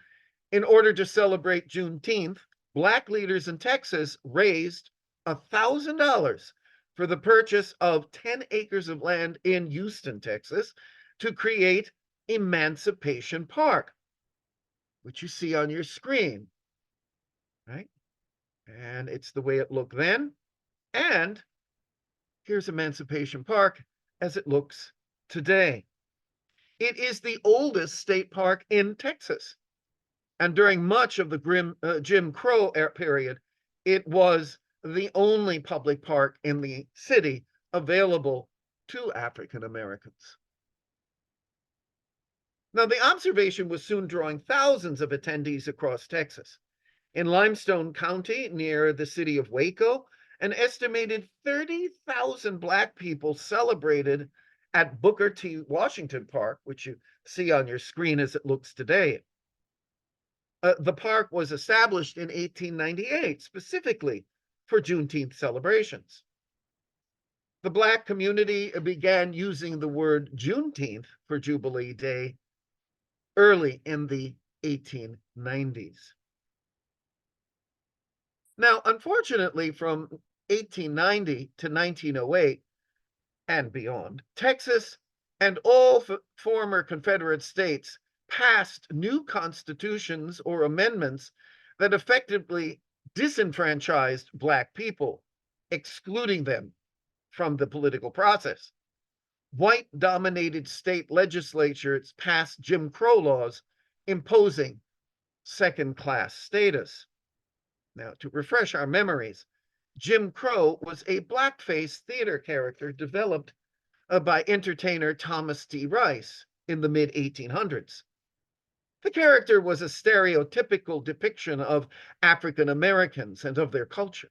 B: in order to celebrate Juneteenth, Black leaders in Texas raised $1,000 for the purchase of 10 acres of land in Houston, Texas, to create Emancipation Park, which you see on your screen, right? And it's the way it looked then. And here's Emancipation Park as it looks today. It is the oldest state park in Texas. And during much of the Jim Crow period, it was the only public park in the city available to African Americans. Now, the observation was soon drawing thousands of attendees across Texas. In Limestone County, near the city of Waco, an estimated 30,000 Black people celebrated at Booker T. Washington Park, which you see on your screen as it looks today. The park was established in 1898 specifically for Juneteenth celebrations. The Black community began using the word Juneteenth for Jubilee Day early in the 1890s. Now, unfortunately, from 1890 to 1908 and beyond, Texas and all former Confederate states passed new constitutions or amendments that effectively disenfranchised Black people, excluding them from the political process. White-dominated state legislatures passed Jim Crow laws imposing second-class status. Now, to refresh our memories, Jim Crow was a blackface theater character developed by entertainer Thomas D. Rice in the mid-1800s. The character was a stereotypical depiction of African Americans and of their culture.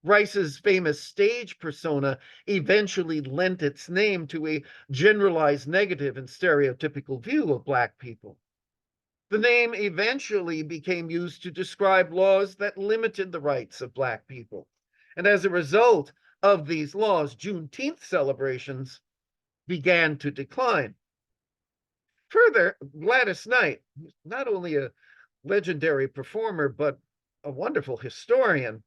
B: Rice's famous stage persona eventually lent its name to a generalized negative and stereotypical view of Black people. The name eventually became used to describe laws that limited the rights of Black people. And as a result of these laws, Juneteenth celebrations began to decline. Further, Gladys Knight, not only a legendary performer, but a wonderful historian,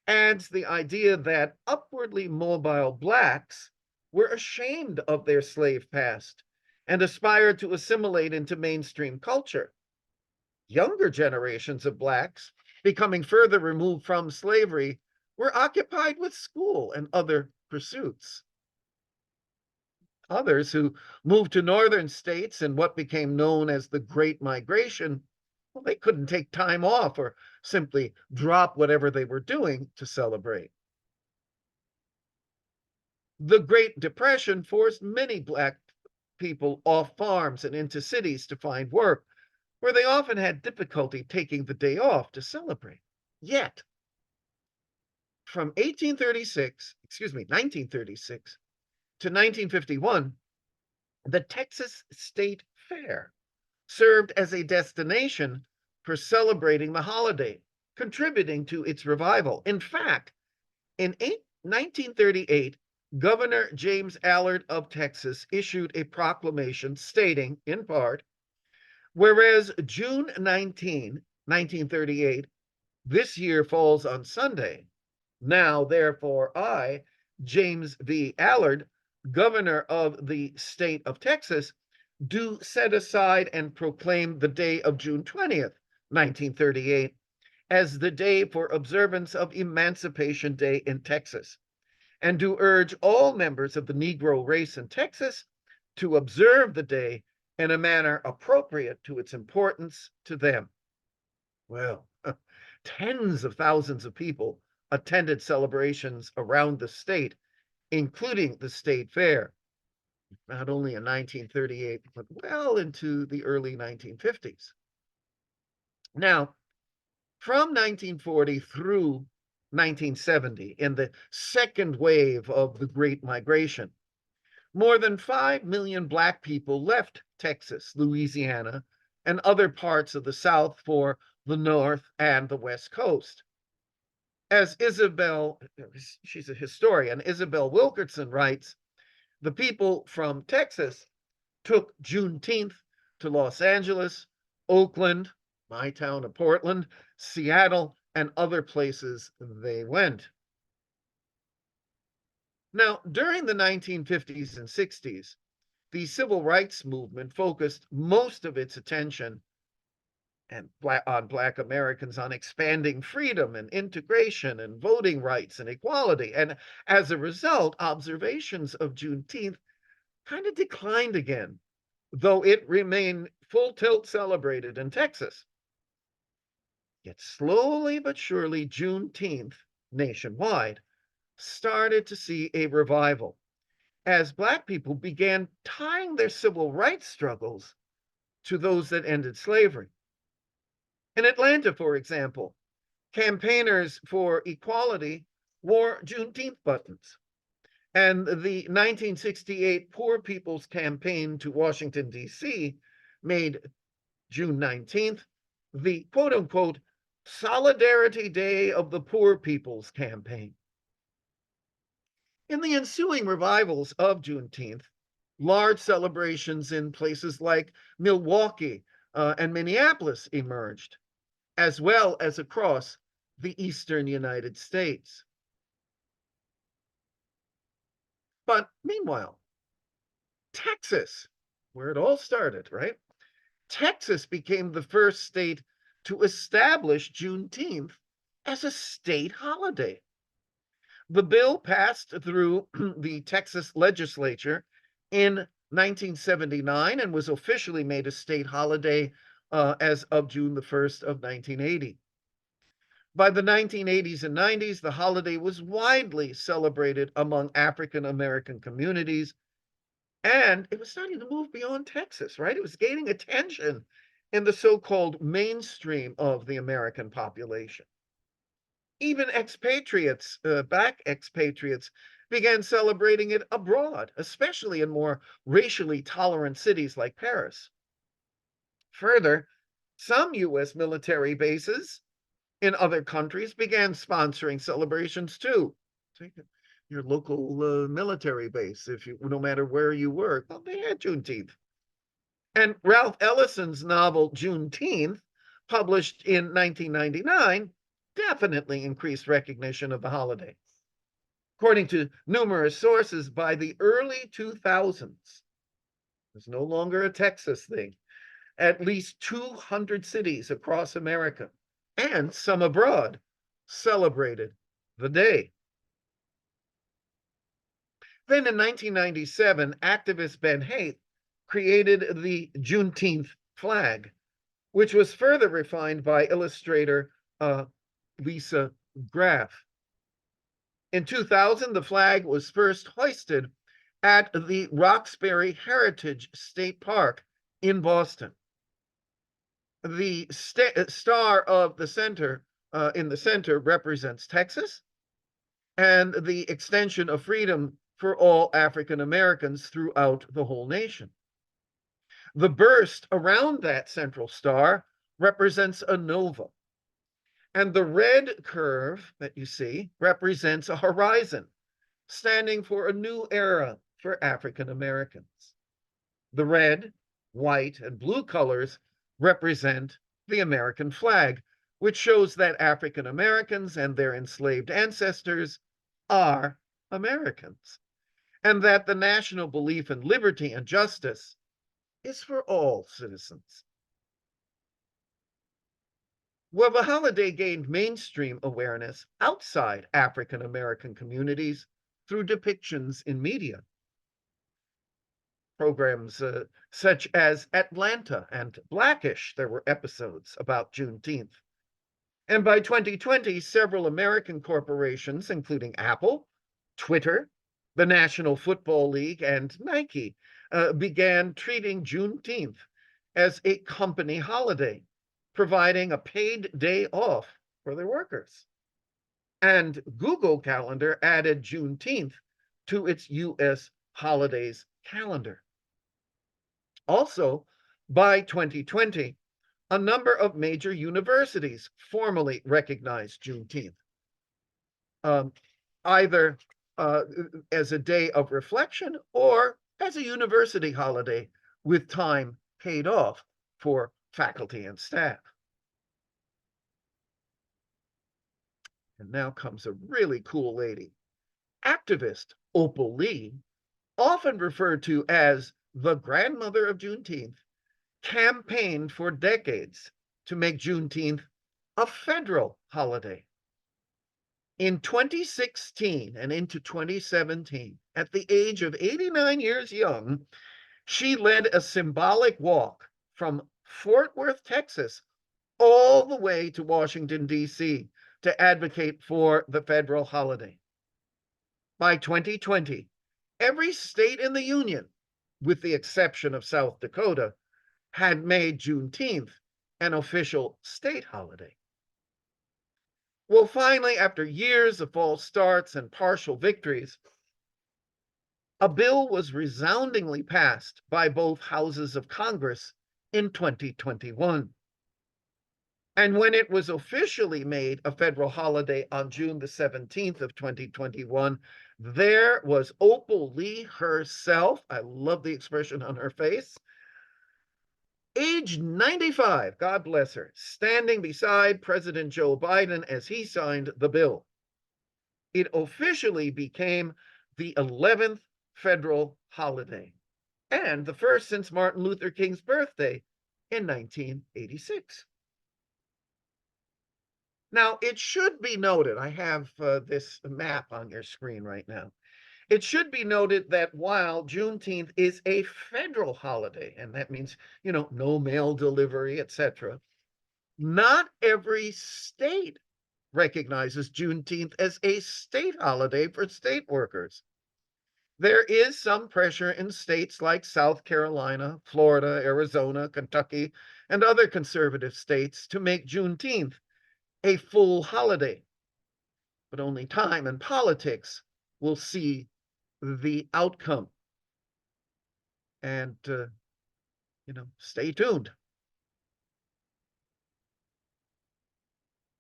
B: adds the idea that upwardly mobile Blacks were ashamed of their slave past and aspired to assimilate into mainstream culture. Younger generations of Blacks, becoming further removed from slavery, were occupied with school and other pursuits. Others who moved to northern states in what became known as the Great Migration, well, they couldn't take time off or simply drop whatever they were doing to celebrate. The Great Depression forced many Black people off farms and into cities to find work, where they often had difficulty taking the day off to celebrate. Yet, from 1936 to 1951, the Texas State Fair served as a destination for celebrating the holiday, contributing to its revival. In fact, in 1938, Governor James Allard of Texas issued a proclamation stating, in part, whereas June 19, 1938, this year falls on Sunday, now therefore I, James V. Allard, Governor of the state of Texas, do set aside and proclaim the day of June 20th, 1938, as the day for observance of Emancipation Day in Texas, and do urge all members of the Negro race in Texas to observe the day in a manner appropriate to its importance to them. Well, tens of thousands of people attended celebrations around the state, including the state fair, not only in 1938, but well into the early 1950s. Now, from 1940 through 1970, in the second wave of the Great Migration, more than 5 million Black people left Texas, Louisiana, and other parts of the South for the North and the West Coast. As Isabel, she's a historian, Isabel Wilkerson writes, the people from Texas took Juneteenth to Los Angeles, Oakland, my town of Portland, Seattle, and other places they went. Now, during the 1950s and 60s, the civil rights movement focused most of its attention on Black Americans on expanding freedom and integration and voting rights and equality. And as a result, observations of Juneteenth kind of declined again, though it remained full tilt celebrated in Texas. Yet slowly but surely, Juneteenth nationwide started to see a revival as Black people began tying their civil rights struggles to those that ended slavery. In Atlanta, for example, campaigners for equality wore Juneteenth buttons. And the 1968 Poor People's Campaign to Washington, D.C. made June 19th the quote unquote Solidarity Day of the Poor People's Campaign. In the ensuing revivals of Juneteenth, large celebrations in places like Milwaukee and Minneapolis emerged, as well as across the eastern United States. But meanwhile, Texas, where it all started, right? Texas became the first state to establish Juneteenth as a state holiday. The bill passed through the Texas legislature in 1979 and was officially made a state holiday as of June the 1st of 1980. By the 1980s and 90s, the holiday was widely celebrated among African American communities, and it was starting to move beyond Texas, right? It was gaining attention in the so-called mainstream of the American population. Even expatriates, Black expatriates, began celebrating it abroad, especially in more racially tolerant cities like Paris. Further, some U.S. military bases in other countries began sponsoring celebrations too. Take your local military base, no matter where you were, well, they had Juneteenth. And Ralph Ellison's novel Juneteenth, published in 1999, definitely increased recognition of the holiday. According to numerous sources, by the early 2000s, it's no longer a Texas thing, at least 200 cities across America and some abroad celebrated the day. Then in 1997, activist Ben Haight created the Juneteenth flag, which was further refined by illustrator Lisa Graff. In 2000, the flag was first hoisted at the Roxbury Heritage State Park in Boston. The star of the center, in the center, represents Texas and the extension of freedom for all African Americans throughout the whole nation. The burst around that central star represents a nova. And the red curve that you see represents a horizon, standing for a new era for African Americans. The red, white, and blue colors represent the American flag, which shows that African Americans and their enslaved ancestors are Americans, and that the national belief in liberty and justice is for all citizens. Well, the holiday gained mainstream awareness outside African American communities through depictions in media. Programs such as Atlanta and Blackish, there were episodes about Juneteenth. And by 2020, several American corporations, including Apple, Twitter, the National Football League, and Nike, began treating Juneteenth as a company holiday, providing a paid day off for their workers. And Google Calendar added Juneteenth to its U.S. holidays calendar. Also, by 2020, a number of major universities formally recognized Juneteenth, either as a day of reflection or as a university holiday with time paid off for faculty and staff. And now comes a really cool lady. Activist Opal Lee, often referred to as the grandmother of Juneteenth, campaigned for decades to make Juneteenth a federal holiday. In 2016 and into 2017, at the age of 89 years young, she led a symbolic walk from Fort Worth, Texas, all the way to Washington, D.C., to advocate for the federal holiday. By 2020, every state in the Union, with the exception of South Dakota, had made Juneteenth an official state holiday. Well, finally, after years of false starts and partial victories, a bill was resoundingly passed by both houses of Congress in 2021. And when it was officially made a federal holiday on June the 17th of 2021, there was Opal Lee herself, I love the expression on her face, age 95, God bless her, standing beside President Joe Biden as he signed the bill. It officially became the 11th federal holiday, and the first since Martin Luther King's birthday in 1986. Now, it should be noted, I have this map on your screen right now. It should be noted that while Juneteenth is a federal holiday, and that means, no mail delivery, etc., not every state recognizes Juneteenth as a state holiday for state workers. There is some pressure in states like South Carolina, Florida, Arizona, Kentucky, and other conservative states to make Juneteenth a full holiday. But only time and politics will see the outcome. And, stay tuned.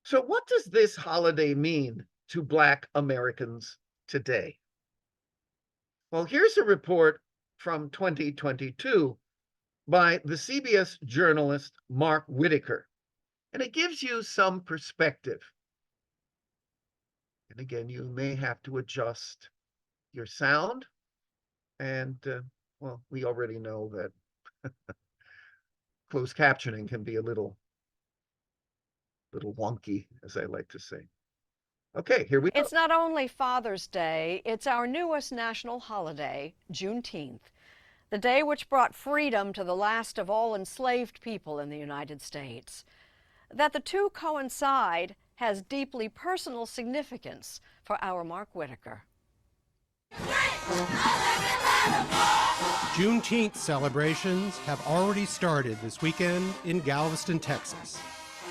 B: So what does this holiday mean to Black Americans today? Well, here's a report from 2022 by the CBS journalist Mark Whitaker, and it gives you some perspective. And again, you may have to adjust your sound, and well, we already know that closed captioning can be a little wonky, as I like to say. Okay, here we go.
I: It's not only Father's Day, it's our newest national holiday, Juneteenth, the day which brought freedom to the last of all enslaved people in the United States. That the two coincide has deeply personal significance for our Mark Whitaker.
J: Juneteenth celebrations have already started this weekend in Galveston, Texas,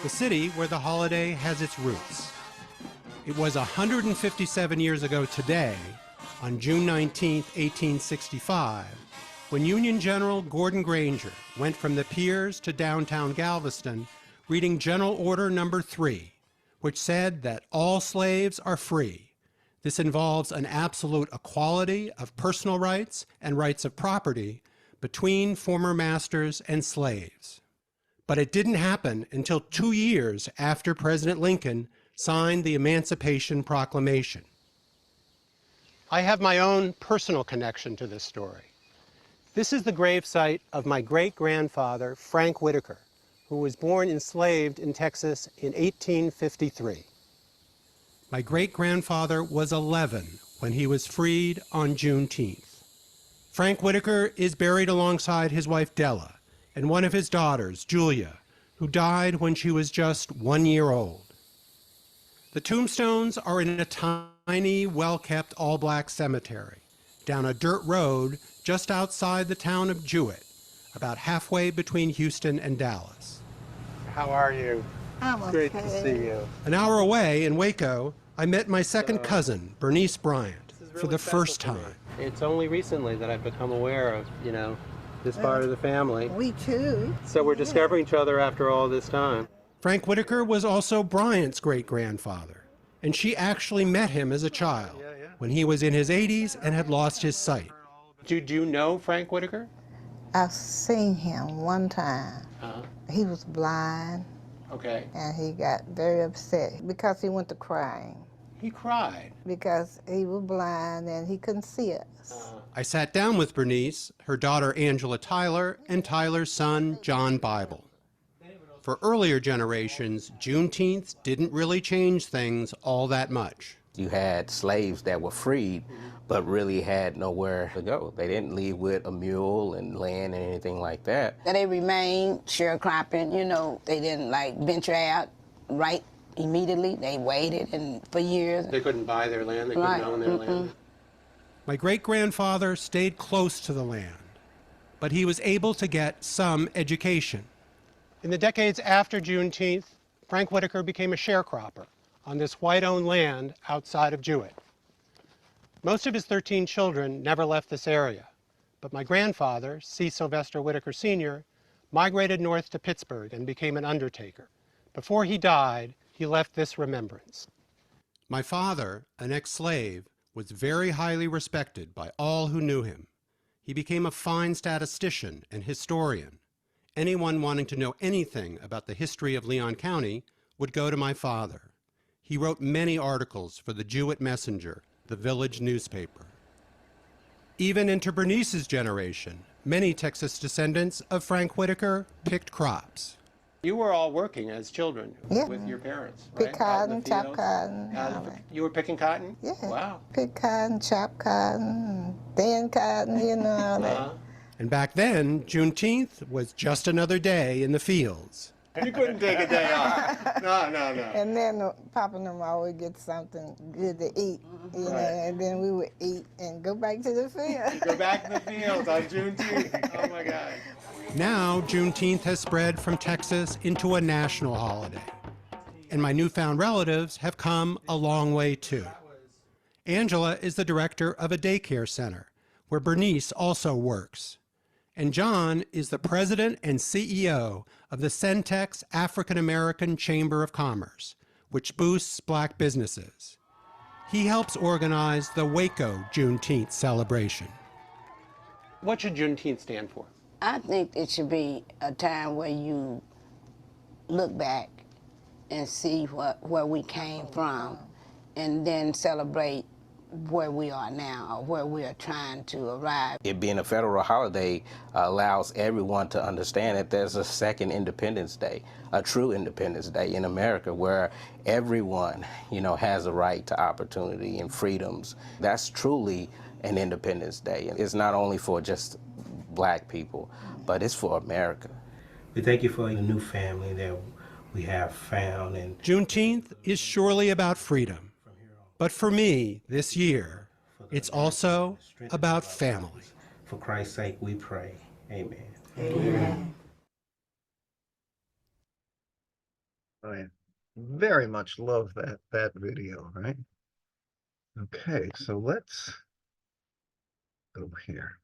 J: the city where the holiday has its roots. It was 157 years ago today, on June 19, 1865, when Union General Gordon Granger went from the piers to downtown Galveston, reading General Order Number 3, which said that all slaves are free. This involves an absolute equality of personal rights and rights of property between former masters and slaves. But it didn't happen until 2 years after President Lincoln signed the Emancipation Proclamation. I have my own personal connection to this story. This is the gravesite of my great-grandfather, Frank Whitaker, who was born enslaved in Texas in 1853. My great-grandfather was 11 when he was freed on Juneteenth. Frank Whitaker is buried alongside his wife Della and one of his daughters, Julia, who died when she was just 1 year old. The tombstones are in a tiny, well-kept all-black cemetery down a dirt road just outside the town of Jewett, about halfway between Houston and Dallas. How are you?
K: I'm okay.
J: Great to see you. An hour away in Waco, I met my second cousin, Bernice Bryant, for the first time. It's only recently that I've become aware of, this part of the family.
K: We too.
J: So we're discovering each other after all this time. Frank Whitaker was also Bryant's great-grandfather, and she actually met him as a child when he was in his 80s and had lost his sight. Did you know Frank Whitaker?
K: I've seen him one time. He was blind.
J: Okay.
K: And he got very upset because he went to crying.
J: He cried?
K: Because he was blind and he couldn't see us.
J: I sat down with Bernice, her daughter Angela Tyler, and Tyler's son John Bible. For earlier generations, Juneteenth didn't really change things all that much.
L: You had slaves that were freed, but really had nowhere to go. They didn't leave with a mule and land and anything like that.
K: They remained sharecropping, you know, they didn't like venture out right immediately. They waited and for years.
J: They couldn't buy their land, they couldn't own their land. My great-grandfather stayed close to the land, but he was able to get some education. In the decades after Juneteenth, Frank Whitaker became a sharecropper on this white-owned land outside of Jewett. Most of his 13 children never left this area, but my grandfather, C. Sylvester Whitaker Sr., migrated north to Pittsburgh and became an undertaker. Before he died, he left this remembrance. My father, an ex-slave, was very highly respected by all who knew him. He became a fine statistician and historian. Anyone wanting to know anything about the history of Leon County would go to my father. He wrote many articles for the Jewett Messenger, the village newspaper. Even into Bernice's generation, many Texas descendants of Frank Whitaker picked crops. You were all working as children with your parents, right?
K: Pick cotton, chop cotton.
J: You were picking cotton?
K: Yeah.
J: Wow.
K: Pick cotton, chop cotton, thin cotton, you know, all that.
J: And back then, Juneteenth was just another day in the fields. You couldn't take a day off. No.
K: And then Papa and them always get something good to eat, you know, and then we would eat and go back to the field.
J: Go back to the fields on Juneteenth. Oh my God. Now, Juneteenth has spread from Texas into a national holiday. And my newfound relatives have come a long way too. Angela is the director of a daycare center where Bernice also works. And John is the president and CEO of the Centex African American Chamber of Commerce, which boosts black businesses. He helps organize the Waco Juneteenth celebration. What should Juneteenth stand for?
K: I think it should be a time where you look back and see where we came from and then celebrate where we are now, or where we are trying to arrive.
L: It being a federal holiday allows everyone to understand that there's a second Independence Day, a true Independence Day in America where everyone, you know, has a right to opportunity and freedoms. That's truly an Independence Day. It's not only for just black people, but it's for America.
M: We thank you for your new family that we have found. And
J: Juneteenth is surely about freedom. But for me, this year, it's also about family.
M: For Christ's sake, we pray. Amen.
B: Amen. I very much love that video, right? Okay, so let's go here.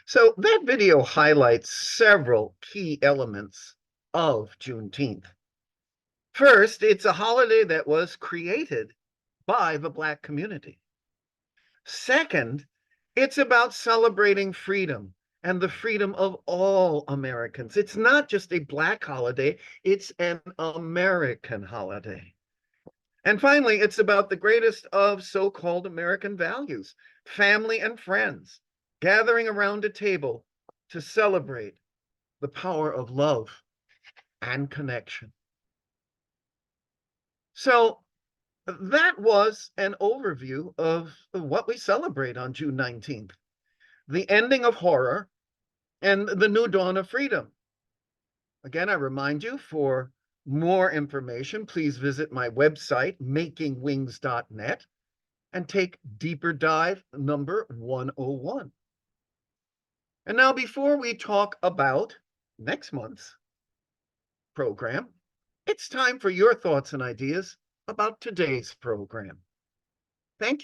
B: So that video highlights several key elements of Juneteenth. First, it's a holiday that was created by the Black community. Second, it's about celebrating freedom and the freedom of all Americans. It's not just a Black holiday, it's an American holiday. And finally, it's about the greatest of so-called American values, family and friends, gathering around a table to celebrate the power of love and connection. So, that was an overview of what we celebrate on June 19th, the ending of horror and the new dawn of freedom. Again, I remind you, for more information, please visit my website, makingwings.net, and take deeper dive number 101. And now, before we talk about next month's program, it's time for your thoughts and ideas about today's program. Thank you.